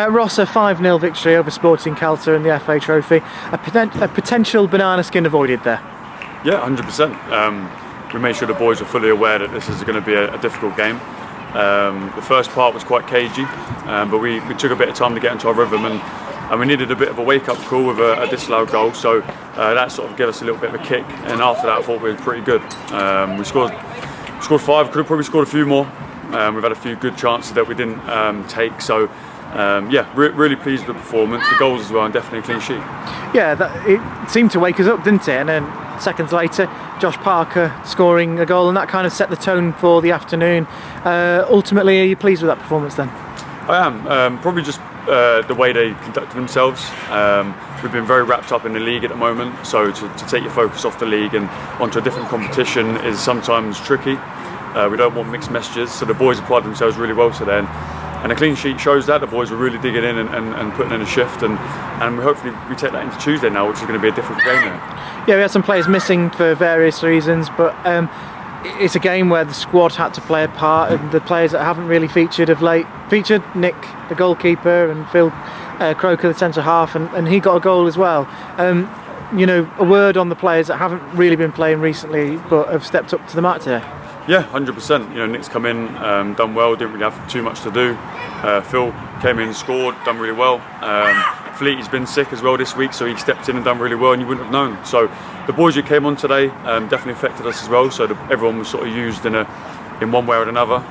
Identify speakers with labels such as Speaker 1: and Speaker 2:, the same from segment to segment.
Speaker 1: Ross, a 5-0 victory over Sporting Khalsa in the FA Trophy. A potential banana skin avoided there.
Speaker 2: Yeah, 100%. We made sure the boys were fully aware that this is going to be a difficult game. The first part was quite cagey, but we took a bit of time to get into our rhythm, and we needed a bit of a wake-up call with a disallowed goal, so that sort of gave us a little bit of a kick, and after that I thought we were pretty good. We scored 5, could have probably scored a few more. We've had a few good chances that we didn't take, so yeah, really pleased with the performance, the goals as well, and definitely a clean sheet.
Speaker 1: Yeah, it seemed to wake us up, didn't it? And then seconds later, Josh Parker scoring a goal, and that kind of set the tone for the afternoon. Ultimately, are you pleased with that performance then?
Speaker 2: I am, probably just the way they conducted themselves. We've been very wrapped up in the league at the moment, so to take your focus off the league and onto a different competition is sometimes tricky. We don't want mixed messages, so the boys applied themselves really well today, and a clean sheet shows that. The boys were really digging in and putting in a shift, and hopefully we take that into Tuesday now, which is going to be a different game there.
Speaker 1: Yeah, we had some players missing for various reasons, but it's a game where the squad had to play a part, and the players that haven't really featured of late featured. Nick, the goalkeeper, and Phil Croker, the centre half, and he got a goal as well. You know, a word on the players that haven't really been playing recently but have stepped up to the mark today.
Speaker 2: Yeah, 100%. You know, Nick's come in, done well, didn't really have too much to do. Phil came in, scored, done really well. Fleety's been sick as well this week, so he stepped in and done really well, and you wouldn't have known. So the boys who came on today definitely affected us as well, so everyone was sort of used in one way or another.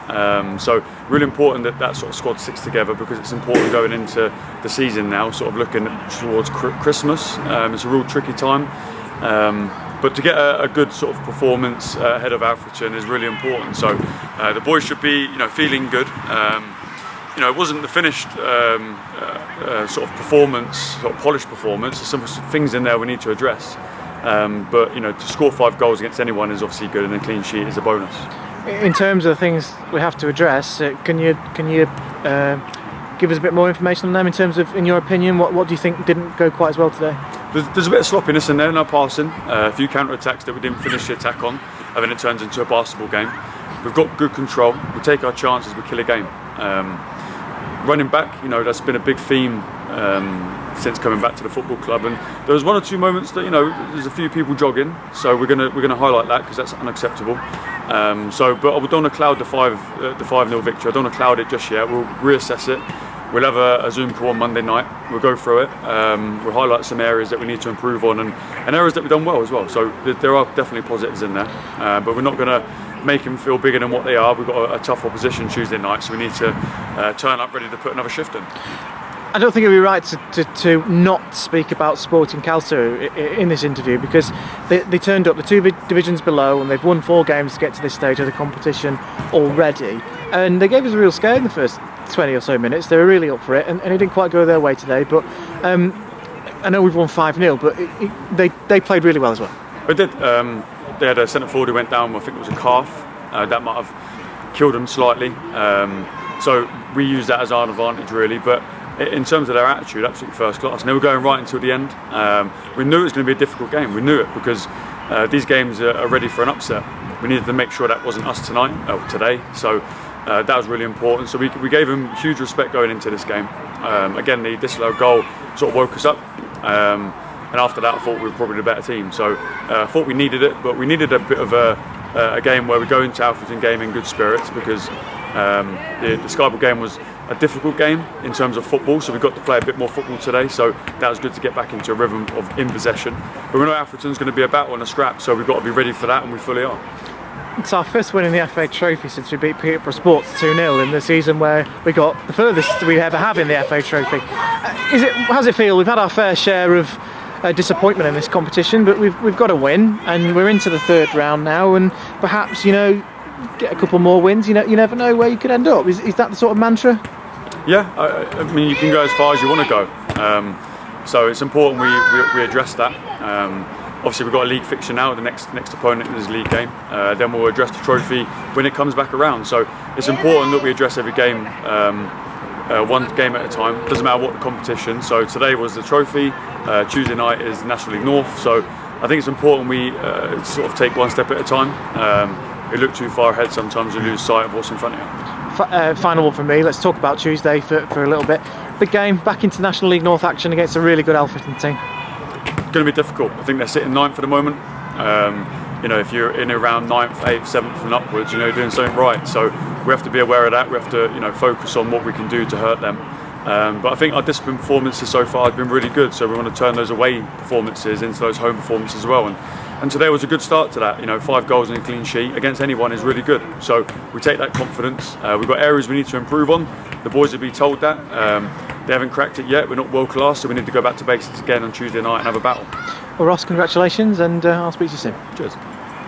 Speaker 2: So really important that sort of squad sticks together, because it's important going into the season now, sort of looking towards Christmas. It's a real tricky time. But to get a good sort of performance ahead of Alfreton is really important. So the boys should be, feeling good. It wasn't the finished sort of performance, sort of polished performance. There's some things in there we need to address. But to score 5 goals against anyone is obviously good, and a clean sheet is a bonus.
Speaker 1: In terms of the things we have to address, can you give us a bit more information on them in terms of, in your opinion, what do you think didn't go quite as well today?
Speaker 2: There's a bit of sloppiness in there in our passing, a few counter-attacks that we didn't finish the attack on, and then it turns into a basketball game. We've got good control, we take our chances, we kill a game. Running back, that's been a big theme since coming back to the football club, and there was 1 or 2 moments that there's a few people jogging, so we're gonna highlight that because that's unacceptable. But I don't want to cloud the 5-0 victory. I don't want to cloud it just yet. We'll reassess it. We'll have a Zoom call on Monday night. We'll go through it. We'll highlight some areas that we need to improve on, and areas that we've done well as well. So there are definitely positives in there, but we're not going to make them feel bigger than what they are. We've got a tough opposition Tuesday night, so we need to turn up ready to put another shift in.
Speaker 1: I don't think it would be right to not speak about Sporting Khalsa in this interview, because they turned up the 2 divisions below, and they've won 4 games to get to this stage of the competition already, and they gave us a real scare in the first 20 or so minutes. They were really up for it, and it didn't quite go their way today, but I know we've won 5-0, but they played really well as well.
Speaker 2: They did. They had a centre forward who went down, I think it was a calf, that might have killed them slightly, so we used that as our advantage really, but in terms of their attitude, absolutely first class, and they were going right until the end. We knew it was going to be a difficult game. We knew it because these games are ready for an upset. We needed to make sure that wasn't us today. So that was really important. So we gave them huge respect going into this game. Again, the disallowed goal sort of woke us up. And after that, I thought we were probably the better team. So I thought we needed it, but we needed a bit of a game where we go into Alfreton game in good spirits, because the Scarborough game was a difficult game in terms of football, so we got to play a bit more football today, so that was good to get back into a rhythm of in possession. But we know Alfreton's going to be a battle and a scrap, so we've got to be ready for that, and we fully are.
Speaker 1: It's our first win in the FA Trophy since we beat Peterborough Sports 2-0 in the season where we got the furthest we ever have in the FA Trophy. How does it feel? We've had our fair share of disappointment in this competition, but we've got a win, and we're into the 3rd round now, and perhaps get a couple more wins. You never know where you could end up. Is that the sort of mantra?
Speaker 2: Yeah, I mean, you can go as far as you want to go. So it's important we address that. Obviously, we've got a league fixture now. The next opponent is a league game. Then we'll address the trophy when it comes back around. So it's important that we address every game, one game at a time. Doesn't matter what the competition. So today was the trophy. Tuesday night is National League North. So I think it's important we sort of take one step at a time. We look too far ahead sometimes, we lose sight of what's in front of you.
Speaker 1: Final one from me. Let's talk about Tuesday for a little bit. big game, back into National League North action against a really good Alfreton team.
Speaker 2: It's going to be difficult. I think they're sitting 9th at the moment. If you're in around 9th, 8th, 7th and upwards, you're doing something right. So we have to be aware of that. We have to focus on what we can do to hurt them. But I think our discipline performances so far have been really good. So we want to turn those away performances into those home performances as well. And today was a good start to that. 5 goals and a clean sheet against anyone is really good. So we take that confidence. We've got areas we need to improve on. The boys will be told that. They haven't cracked it yet. We're not world class, so we need to go back to basics again on Tuesday night and have a battle.
Speaker 1: Well, Ross, congratulations, and I'll speak to you soon.
Speaker 2: Cheers.